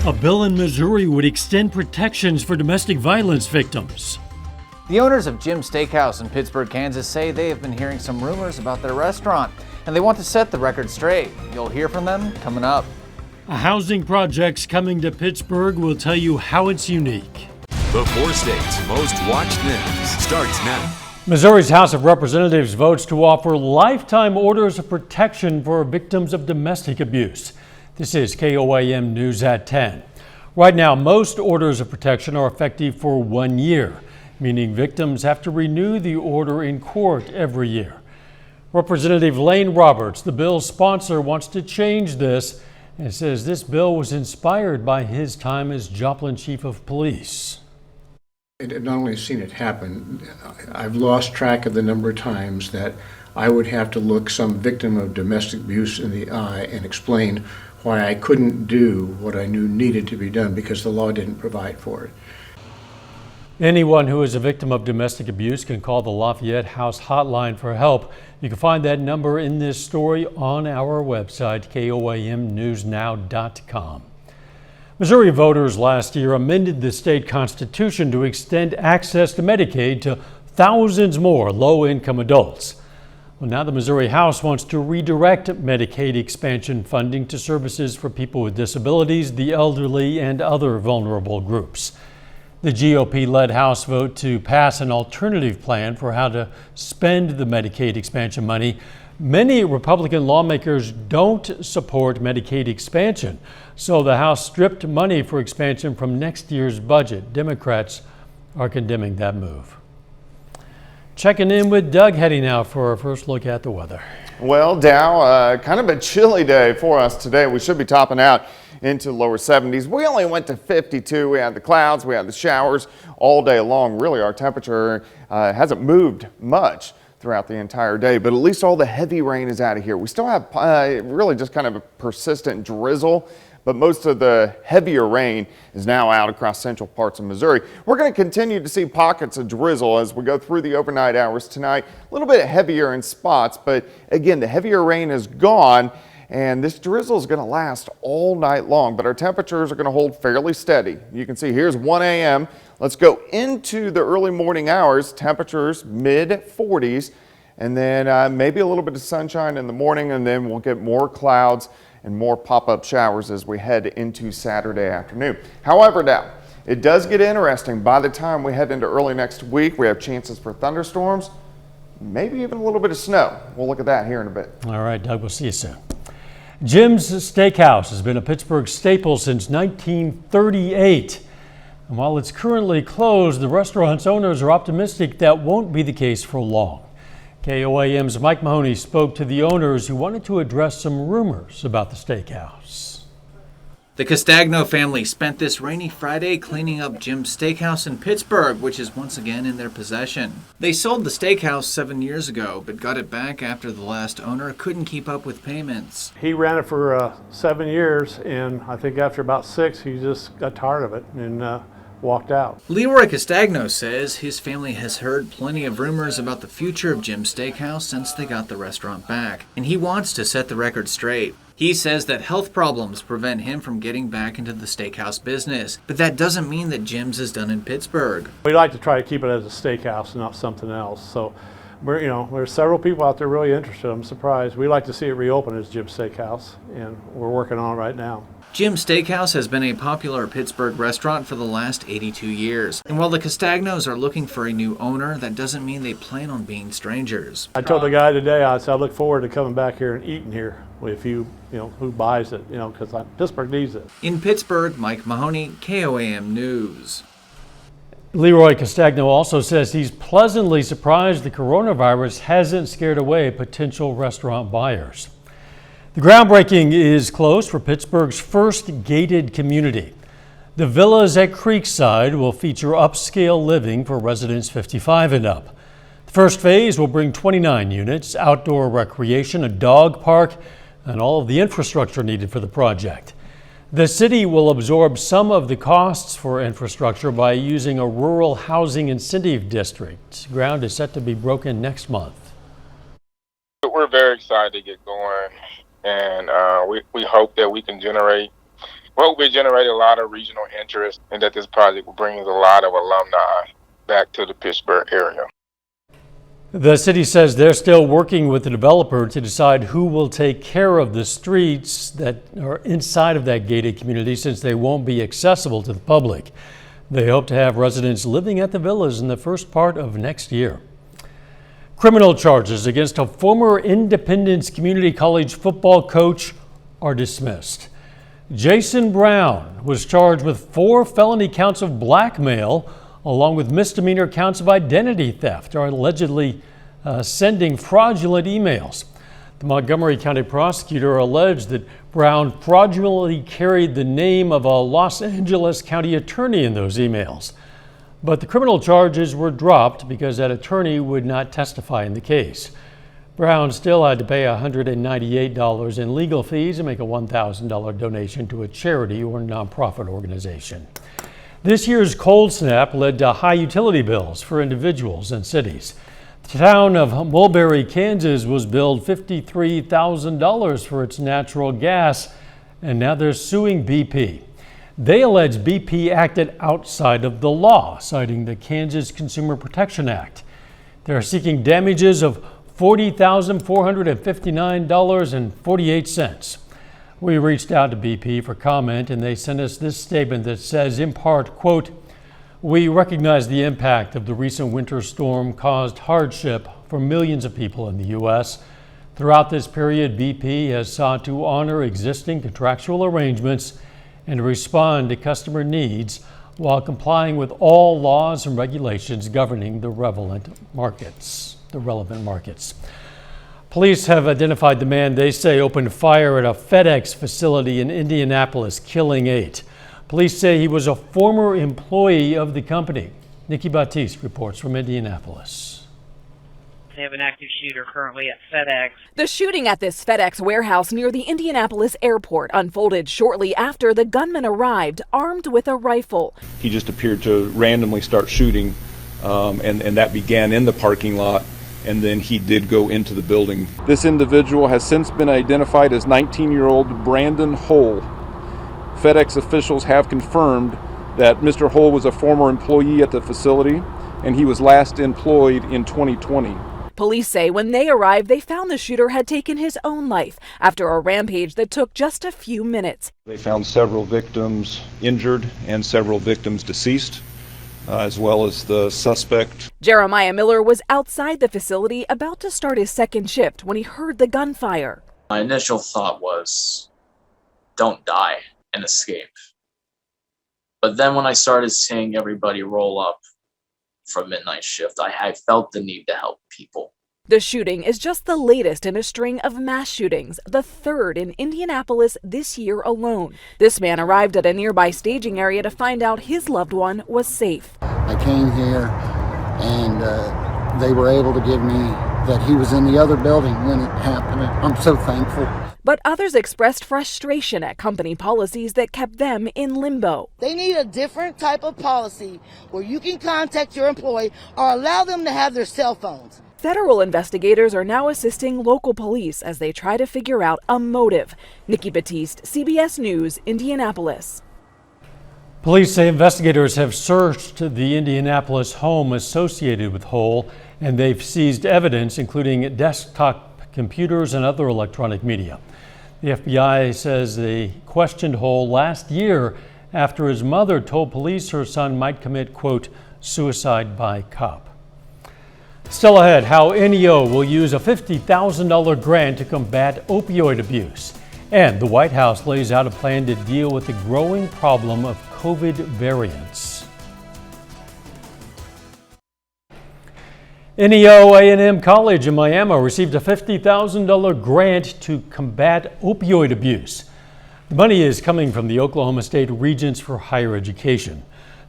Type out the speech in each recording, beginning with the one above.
A bill in Missouri would extend protections for domestic violence victims. The owners of Jim's Steakhouse in Pittsburg, Kansas say they have been hearing some rumors about their restaurant, and they want to set the record straight. You'll hear from them coming up. A housing project's coming to Pittsburgh. Will tell you how it's unique. The 4 states' most watched news starts now. Missouri's House of Representatives votes to offer lifetime orders of protection for victims of domestic abuse. This is KOAM News at 10. Right now, most orders of protection are effective for 1 year, meaning victims have to renew the order in court every year. Representative Lane Roberts, the bill's sponsor, wants to change this and says this bill was inspired by his time as Joplin Chief of Police. I've not only seen it happen, I've lost track of the number of times that I would have to look some victim of domestic abuse in the eye and explain why I couldn't do what I knew needed to be done because the law didn't provide for it. Anyone who is a victim of domestic abuse can call the Lafayette House Hotline for help. You can find that number in this story on our website, KOAMnewsnow.com. Missouri voters last year amended the state constitution to extend access to Medicaid to thousands more low-income adults. Well, now the Missouri House wants to redirect Medicaid expansion funding to services for people with disabilities, the elderly, and other vulnerable groups. The GOP-led House vote to pass an alternative plan for how to spend the Medicaid expansion money. Many Republican lawmakers don't support Medicaid expansion, so the House stripped money for expansion from next year's budget. Democrats are condemning that move. Checking in with Doug Heading now for our first look at the weather. Well, Dow, kind of a chilly day for us today. We should be topping out into lower 70s. We only went to 52. We had the clouds, we had the showers all day long. Really, our temperature hasn't moved much throughout the entire day, but at least all the heavy rain is out of here. We still have really just kind of a persistent drizzle, but most of the heavier rain is now out across central parts of Missouri. We're going to continue to see pockets of drizzle as we go through the overnight hours tonight. A little bit heavier in spots, but again, the heavier rain is gone, and this drizzle is going to last all night long, but our temperatures are going to hold fairly steady. You can see here's 1 a.m. Let's go into the early morning hours, temperatures mid-40s, and then maybe a little bit of sunshine in the morning, and then we'll get more clouds and more pop-up showers as we head into Saturday afternoon. However, now, it does get interesting. By the time we head into early next week, we have chances for thunderstorms, maybe even a little bit of snow. We'll look at that here in a bit. All right, Doug, we'll see you soon. Jim's Steakhouse has been a Pittsburgh staple since 1938. And while it's currently closed, the restaurant's owners are optimistic that won't be the case for long. KOAM's Mike Mahoney spoke to the owners who wanted to address some rumors about the steakhouse. The Castagno family spent this rainy Friday cleaning up Jim's Steakhouse in Pittsburgh, which is once again in their possession. They sold the steakhouse 7 years ago, but got it back after the last owner couldn't keep up with payments. He ran it for 7 years, and I think after about 6, he just got tired of it and walked out. Leroy Castagno says his family has heard plenty of rumors about the future of Jim's Steakhouse since they got the restaurant back, and he wants to set the record straight. He says that health problems prevent him from getting back into the steakhouse business, but that doesn't mean that Jim's is done in Pittsburgh. We like to try to keep it as a steakhouse and not something else. So there's several people out there really interested. I'm surprised. We like to see it reopen as Jim's Steakhouse, and we're working on it right now. Jim's Steakhouse has been a popular Pittsburgh restaurant for the last 82 years. And while the Castagnos are looking for a new owner, that doesn't mean they plan on being strangers. I told the guy today, I said, I look forward to coming back here and eating here if you who buys it, because Pittsburgh needs it. In Pittsburgh, Mike Mahoney, KOAM News. Leroy Castagno also says he's pleasantly surprised the coronavirus hasn't scared away potential restaurant buyers. The groundbreaking is close for Pittsburgh's first gated community. The villas at Creekside will feature upscale living for residents 55 and up. The first phase will bring 29 units, outdoor recreation, a dog park, and all of the infrastructure needed for the project. The city will absorb some of the costs for infrastructure by using a rural housing incentive district. Ground is set to be broken next month. We're very excited to get going, and we hope that we can generate Well, we generate a lot of regional interest, and that this project brings a lot of alumni back to the Pittsburgh area. The city says they're still working with the developer to decide who will take care of the streets that are inside of that gated community, since they won't be accessible to the public. They hope to have residents living at the villas in the first part of next year. Criminal charges against a former Independence Community College football coach are dismissed. Jason Brown was charged with 4 felony counts of blackmail, along with misdemeanor counts of identity theft, or allegedly sending fraudulent emails. The Montgomery County prosecutor alleged that Brown fraudulently carried the name of a Los Angeles County attorney in those emails. But the criminal charges were dropped because that attorney would not testify in the case. Brown still had to pay $198 in legal fees and make a $1,000 donation to a charity or nonprofit organization. This year's cold snap led to high utility bills for individuals and cities. The town of Mulberry, Kansas was billed $53,000 for its natural gas, and now they're suing BP. They allege BP acted outside of the law, citing the Kansas Consumer Protection Act. They're seeking damages of $40,459.48. We reached out to BP for comment, and they sent us this statement that says, in part, quote, "We recognize the impact of the recent winter storm caused hardship for millions of people in the U.S. Throughout this period, BP has sought to honor existing contractual arrangements and respond to customer needs while complying with all laws and regulations governing the relevant markets. Police have identified the man they say opened fire at a FedEx facility in Indianapolis, killing 8. Police say he was a former employee of the company. Nikki Batiste reports from Indianapolis. They have an active shooter currently at FedEx. The shooting at this FedEx warehouse near the Indianapolis airport unfolded shortly after the gunman arrived, armed with a rifle. He just appeared to randomly start shooting, and that began in the parking lot, and then he did go into the building. This individual has since been identified as 19-year-old Brandon Hull. FedEx officials have confirmed that Mr. Hull was a former employee at the facility, and he was last employed in 2020. Police say when they arrived, they found the shooter had taken his own life after a rampage that took just a few minutes. They found several victims injured and several victims deceased, as well as the suspect. Jeremiah Miller was outside the facility about to start his second shift when he heard the gunfire. My initial thought was, don't die and escape. But then when I started seeing everybody roll up from midnight shift, I felt the need to help people. The shooting is just the latest in a string of mass shootings, the third in Indianapolis this year alone. This man arrived at a nearby staging area to find out his loved one was safe. I came here and they were able to give me that he was in the other building when it happened. I'm so thankful. But others expressed frustration at company policies that kept them in limbo. They need a different type of policy where you can contact your employee or allow them to have their cell phones. Federal investigators are now assisting local police as they try to figure out a motive. Nikki Batiste, CBS News, Indianapolis. Police say investigators have searched the Indianapolis home associated with Hull, and they've seized evidence, including desktop computers and other electronic media. The FBI says they questioned Hull last year after his mother told police her son might commit, quote, suicide by cop. Still ahead, how NEO will use a $50,000 grant to combat opioid abuse. And the White House lays out a plan to deal with the growing problem of COVID variants. NEO A&M College in Miami received a $50,000 grant to combat opioid abuse. The money is coming from the Oklahoma State Regents for Higher Education.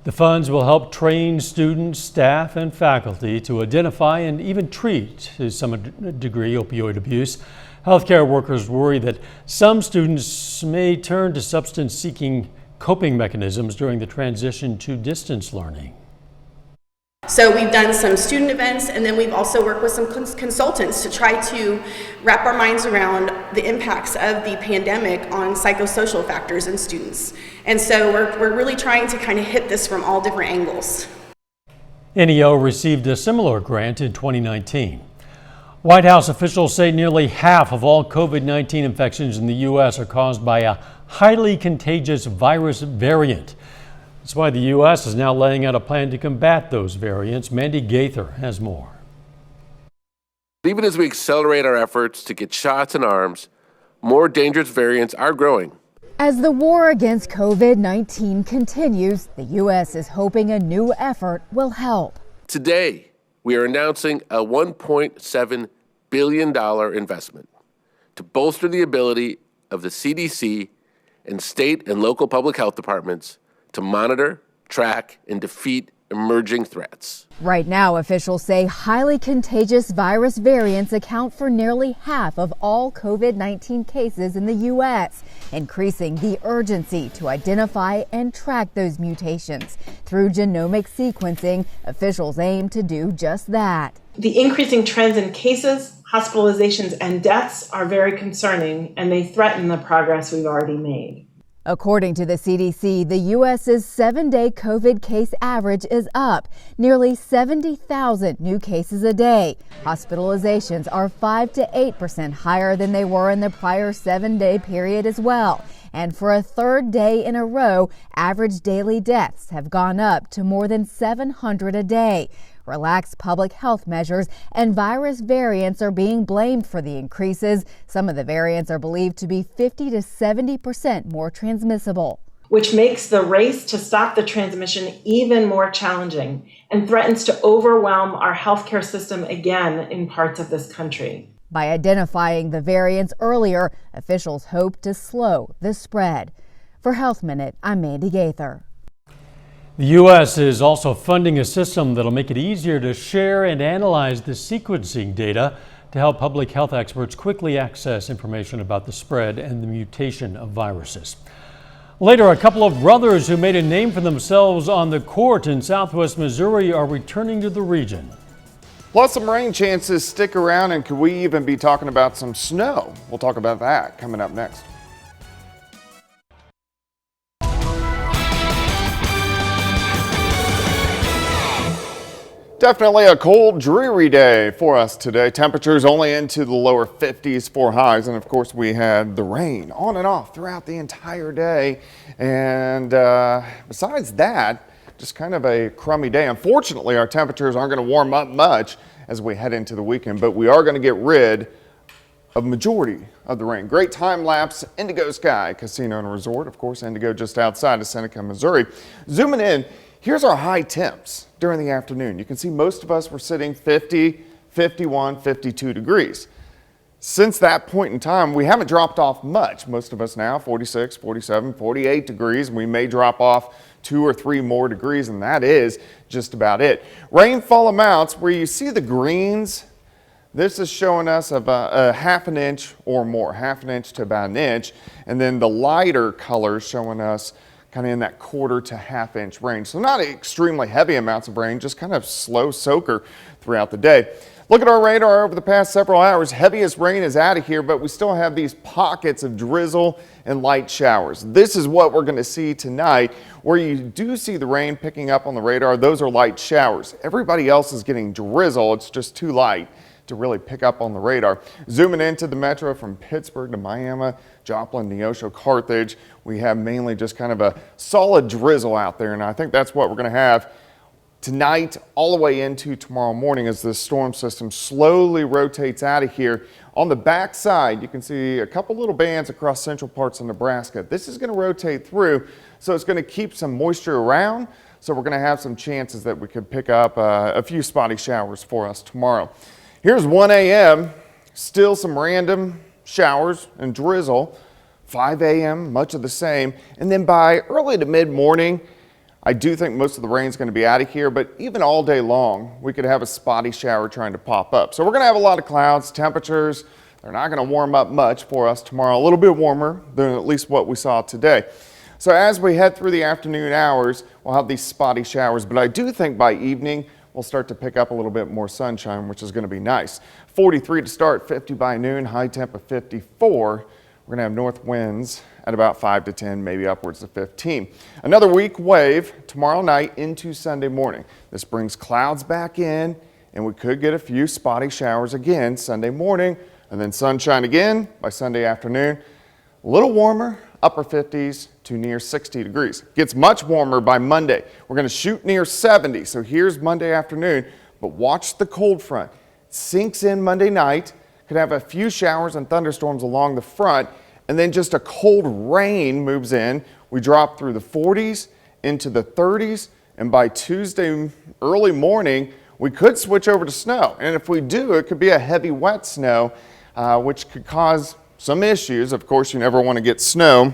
The funds will help train students, staff, and faculty to identify and even treat, to some degree, opioid abuse. Healthcare workers worry that some students may turn to substance-seeking coping mechanisms during the transition to distance learning. So we've done some student events, and then we've also worked with some consultants to try to wrap our minds around the impacts of the pandemic on psychosocial factors in students. And so we're really trying to kind of hit this from all different angles. NEO received a similar grant in 2019. White House officials say nearly half of all COVID-19 infections in the U.S. are caused by a highly contagious virus variant. That's why the U.S. is now laying out a plan to combat those variants. Mandy Gaither has more. Even as we accelerate our efforts to get shots in arms, more dangerous variants are growing. As the war against COVID-19 continues, the U.S. is hoping a new effort will help. Today, we are announcing a $1.7 billion investment to bolster the ability of the CDC and state and local public health departments to monitor, track, and defeat emerging threats. Right now, officials say highly contagious virus variants account for nearly half of all COVID-19 cases in the U.S., increasing the urgency to identify and track those mutations. Through genomic sequencing, officials aim to do just that. The increasing trends in cases, hospitalizations, and deaths are very concerning, and they threaten the progress we've already made. According to the CDC, the U.S.'s 7-day COVID case average is up, nearly 70,000 new cases a day. Hospitalizations are 5 to 8% higher than they were in the prior 7-day period as well. And for a third day in a row, average daily deaths have gone up to more than 700 a day. Relaxed public health measures and virus variants are being blamed for the increases. Some of the variants are believed to be 50 to 70% more transmissible, which makes the race to stop the transmission even more challenging and threatens to overwhelm our healthcare system again in parts of this country. By identifying the variants earlier, officials hope to slow the spread. For Health Minute, I'm Mandy Gaither. The U.S. is also funding a system that'll make it easier to share and analyze the sequencing data to help public health experts quickly access information about the spread and the mutation of viruses. Later, a couple of brothers who made a name for themselves on the court in southwest Missouri are returning to the region. Plus, some rain chances stick around, and could we even be talking about some snow? We'll talk about that coming up next. Definitely a cold, dreary day for us today. Temperatures only into the lower 50s for highs. And of course, we had the rain on and off throughout the entire day. And besides that, just kind of a crummy day. Unfortunately, our temperatures aren't going to warm up much as we head into the weekend, but we are going to get rid of majority of the rain. Great time lapse, Indigo Sky Casino and Resort. Of course, Indigo just outside of Seneca, Missouri. Zooming in. Here's our high temps during the afternoon. You can see most of us were sitting 50, 51, 52 degrees. Since that point in time, we haven't dropped off much. Most of us now 46, 47, 48 degrees. We may drop off 2 or 3 more degrees, and that is just about it. Rainfall amounts where you see the greens, this is showing us of a half an inch or more, half an inch to about an inch. And then the lighter colors showing us kind of in that quarter to half inch range. So not extremely heavy amounts of rain, just kind of slow soaker throughout the day. Look at our radar over the past several hours. Heaviest rain is out of here, but we still have these pockets of drizzle and light showers. This is what we're going to see tonight. Where you do see the rain picking up on the radar, those are light showers. Everybody else is getting drizzle. It's just too light to really pick up on the radar. Zooming into the metro from Pittsburgh to Miami, Joplin, Neosho, Carthage, we have mainly just kind of a solid drizzle out there, and I think that's what we're going to have tonight all the way into tomorrow morning as this storm system slowly rotates out of here. On the back side, you can see a couple little bands across central parts of Nebraska. This is going to rotate through, so it's going to keep some moisture around, so we're going to have some chances that we could pick up a few spotty showers for us tomorrow. Here's 1 a.m., still some random showers and drizzle. 5 a.m., much of the same. And then by early to mid-morning, I do think most of the rain's going to be out of here, but even all day long, we could have a spotty shower trying to pop up. So we're going to have a lot of clouds. Temperatures, they're not going to warm up much for us tomorrow. A little bit warmer than at least what we saw today. So as we head through the afternoon hours, we'll have these spotty showers, but I do think by evening, we'll start to pick up a little bit more sunshine, which is going to be nice. 43 to start, 50 by noon, high temp of 54. We're going to have north winds at about 5 to 10, maybe upwards to 15. Another weak wave tomorrow night into Sunday morning. This brings clouds back in, and we could get a few spotty showers again Sunday morning, and then sunshine again by Sunday afternoon. A little warmer, upper 50s to near 60 degrees. Gets much warmer by Monday. We're going to shoot near 70, so here's Monday afternoon, but watch the cold front. It sinks in Monday night, could have a few showers and thunderstorms along the front, and then just a cold rain moves in. We drop through the 40s into the 30s, and by Tuesday early morning, we could switch over to snow. And if we do, it could be a heavy wet snow, which could cause some issues. Of course, you never want to get snow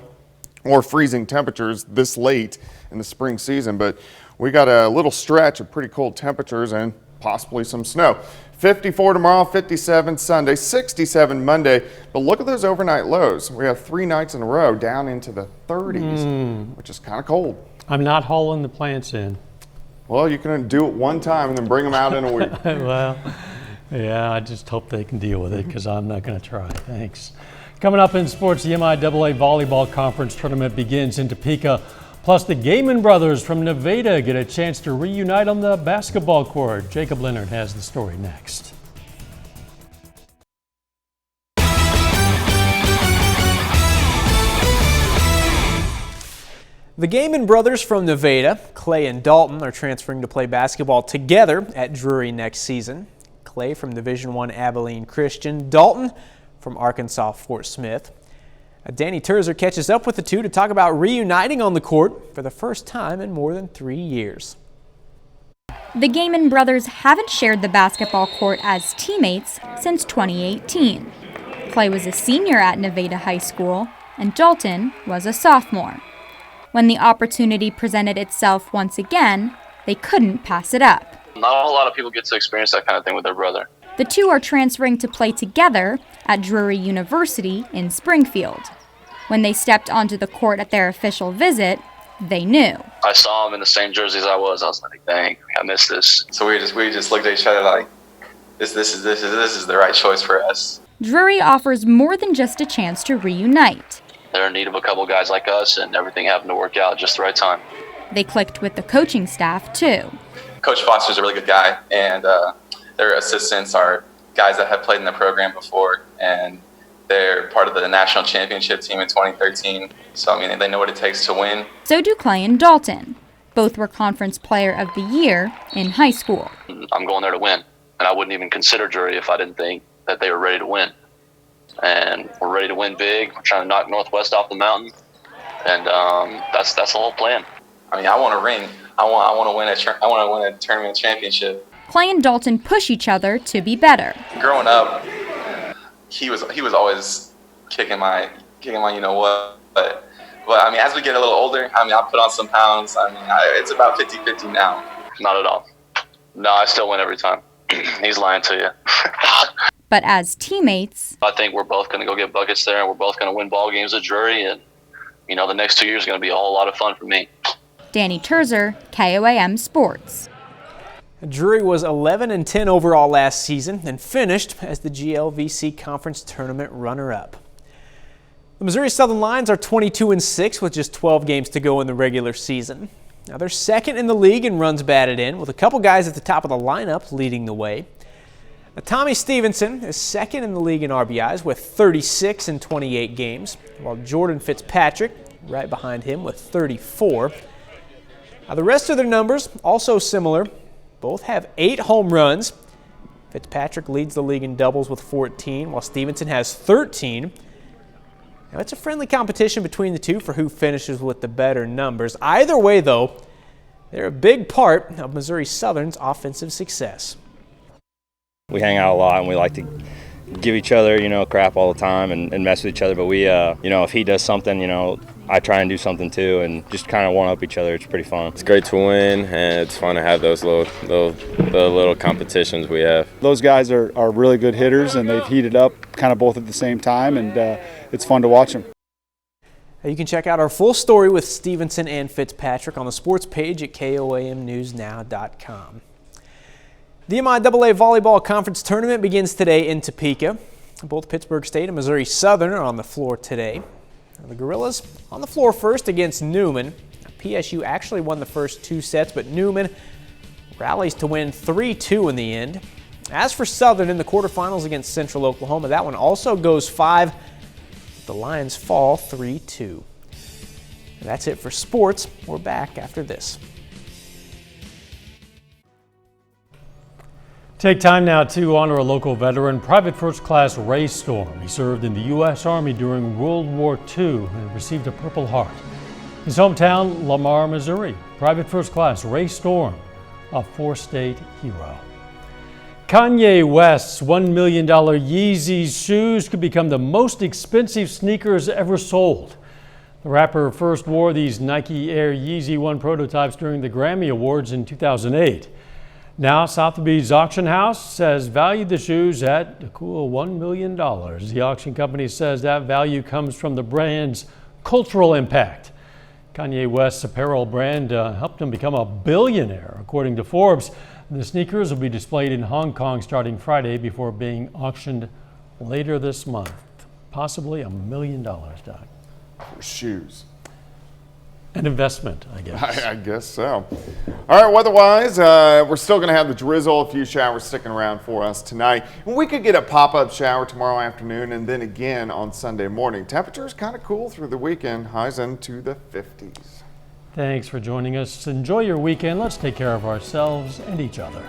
or freezing temperatures this late in the spring season, but we got a little stretch of pretty cold temperatures and possibly some snow. 54 tomorrow, 57 Sunday, 67 Monday, but look at those overnight lows. We have 3 nights in a row down into the 30s, which is kind of cold. I'm not hauling the plants in. Well, you can do it one time and then bring them out in a week. Well, yeah, I just hope they can deal with it because I'm not going to try. Thanks. Coming up in sports, the MIAA Volleyball Conference Tournament begins in Topeka. Plus, the Gaiman brothers from Nevada get a chance to reunite on the basketball court. Jacob Leonard has the story next. The Gaiman brothers from Nevada, Clay and Dalton, are transferring to play basketball together at Drury next season. Clay from Division I Abilene Christian, Dalton from Arkansas Fort Smith. Danny Terzer catches up with the two to talk about reuniting on the court for the first time in more than 3 years. The Gaiman brothers haven't shared the basketball court as teammates since 2018. Clay was a senior at Nevada High School, and Dalton was a sophomore. When the opportunity presented itself once again, they couldn't pass it up. Not a whole lot of people get to experience that kind of thing with their brother. The two are transferring to play together at Drury University in Springfield. When they stepped onto the court at their official visit, they knew. I saw him in the same jerseys I was like, dang, I missed this. So we just looked at each other like, this is the right choice for us. Drury offers more than just a chance to reunite. They're in need of a couple guys like us, and everything happened to work out just the right time. They clicked with the coaching staff, too. Coach Foster's a really good guy, and their assistants are guys that have played in the program before, and they're part of the national championship team in 2013. So, I mean, they know what it takes to win. So do Clay and Dalton. Both were Conference Player of the Year in high school. I'm going there to win, and I wouldn't even consider Drury if I didn't think that they were ready to win. And we're ready to win big. We're trying to knock Northwest off the mountain, and that's the whole plan. I mean, I want to ring. I want to win a tournament championship. Clay and Dalton push each other to be better. Growing up, he was always kicking my you know what. But I mean, as we get a little older, I mean, I put on some pounds. I mean, it's about 50-50 now. Not at all. No, I still win every time. He's lying to you. But as teammates, I think we're both going to go get buckets there, and we're both going to win ball games at Drury, and you know, the next 2 years are going to be a whole lot of fun for me. Danny Terzer, KOAM Sports. Drury was 11-10 overall last season and finished as the GLVC Conference Tournament runner-up. The Missouri Southern Lions are 22-6 with just 12 games to go in the regular season. Now they're second in the league in runs batted in, with a couple guys at the top of the lineup leading the way. Now, Tommy Stevenson is second in the league in RBIs with 36 in 28 games, while Jordan Fitzpatrick right behind him with 34. Now, the rest of their numbers also similar. Both have 8 home runs. Fitzpatrick leads the league in doubles with 14, while Stevenson has 13. Now, it's a friendly competition between the two for who finishes with the better numbers. Either way, though, they're a big part of Missouri Southern's offensive success. We hang out a lot, and we like to give each other, crap all the time and mess with each other. But we, if he does something, I try and do something too, and just kind of one-up each other. It's pretty fun. It's great to win, and it's fun to have those little competitions we have. Those guys are really good hitters, and they've heated up kind of both at the same time, and it's fun to watch them. You can check out our full story with Stevenson and Fitzpatrick on the sports page at KOAMNewsNow.com. The MIAA Volleyball Conference Tournament begins today in Topeka. Both Pittsburg State and Missouri Southern are on the floor today. The Gorillas on the floor first against Newman. PSU actually won the first 2 sets, but Newman rallies to win 3-2 in the end. As for Southern in the quarterfinals against Central Oklahoma, that one also goes 5. The Lions fall 3-2. That's it for sports. We're back after this. Take time now to honor a local veteran, Private First Class Ray Storm. He served in the U.S. Army during World War II and received a Purple Heart. His hometown, Lamar, Missouri. Private First Class Ray Storm, a 4-state hero. Kanye West's $1 million Yeezy shoes could become the most expensive sneakers ever sold. The rapper first wore these Nike Air Yeezy 1 prototypes during the Grammy Awards in 2008. Now, Sotheby's auction house has valued the shoes at a cool $1 million. The auction company says that value comes from the brand's cultural impact. Kanye West's apparel brand helped him become a billionaire, according to Forbes. The sneakers will be displayed in Hong Kong starting Friday before being auctioned later this month. Possibly $1 million, Doug. For shoes. An investment, I guess. I guess so. All right, weather-wise, we're still going to have the drizzle, a few showers sticking around for us tonight. And we could get a pop-up shower tomorrow afternoon and then again on Sunday morning. Temperatures kind of cool through the weekend, highs into the 50s. Thanks for joining us. Enjoy your weekend. Let's take care of ourselves and each other.